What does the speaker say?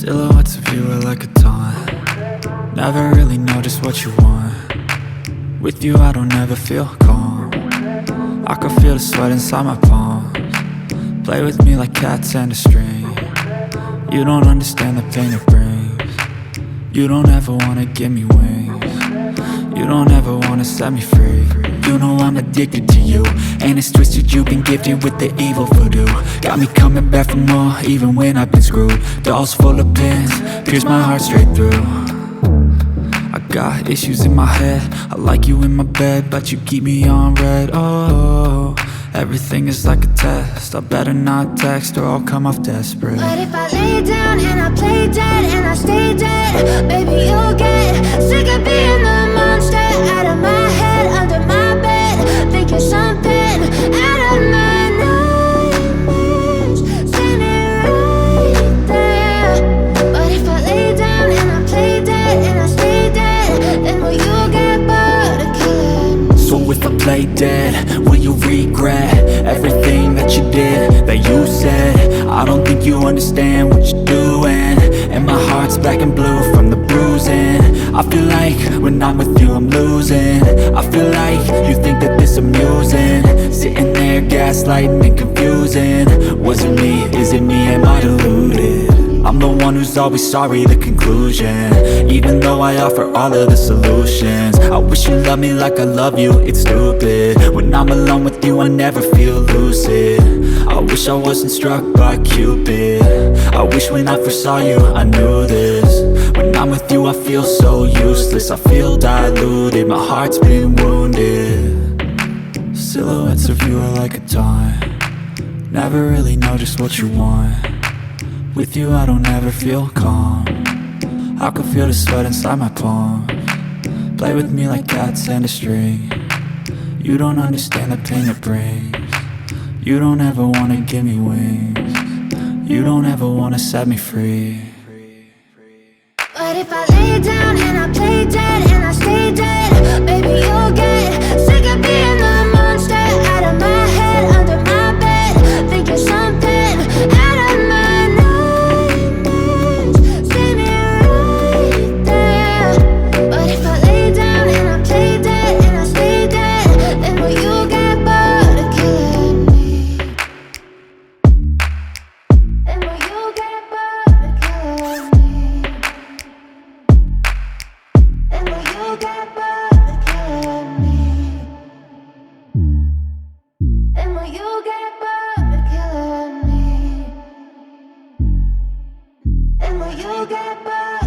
Silhouettes of you are like a taunt. Never really know just what you want. With you I don't ever feel calm. I can feel the sweat inside my palms. Play with me like cats and a string. You don't understand the pain it brings. You don't ever wanna give me wings. You don't ever wanna set me free. You know I'm addicted to you, and it's twisted, you've been gifted with the evil voodoo. Got me coming back for more, even when I've been screwed. Dolls full of pins, pierce my heart straight through. I got issues in my head, I like you in my bed, but you keep me on red. Oh, everything is like a test, I better not text or I'll come off desperate. But if I lay down and I play dead and I stay dead, baby you'll get sick of being the monster out of my head, under my bed, thinking something out of my nightmares, standing right there. But if I lay down and I play dead and I stay dead, then will you get bored of killing me? So if I play dead, will you regret everything that you did, that you said? I don't think you understand what you're doing, and my heart's black and blue from the bruising. I feel like when I'm with you I'm losing. I feel like you think that this amusing, sitting there gaslighting and confusing. Was it me? Is it me? Am I deluded? I'm the one who's always sorry, the conclusion, even though I offer all of the solutions. I wish you loved me like I love you, it's stupid. When I'm alone with you I never feel lucid. I wish I wasn't struck by Cupid. I wish when I first saw you I knew this. When I'm with you I feel so useless, I feel diluted, my heart's been wounded. Silhouettes of you are like a taunt. Never really know just what you want. With you I don't ever feel calm. I can feel the sweat inside my palms. Play with me like cats and a string. You don't understand the pain it brings. You don't ever wanna give me wings. You don't ever wanna set me free. But if I lay down and I play dead and I stay dead, baby you'll get sick of being the monster out of my head, under my bed, thinking something out of my nightmares, standing right there. But if I lay down and I play dead and I stay dead, then will you get bored of killing me? Then will you get bored of killing me? And will you get bored of killing me? And will you get bored of killing me? And will you get bored?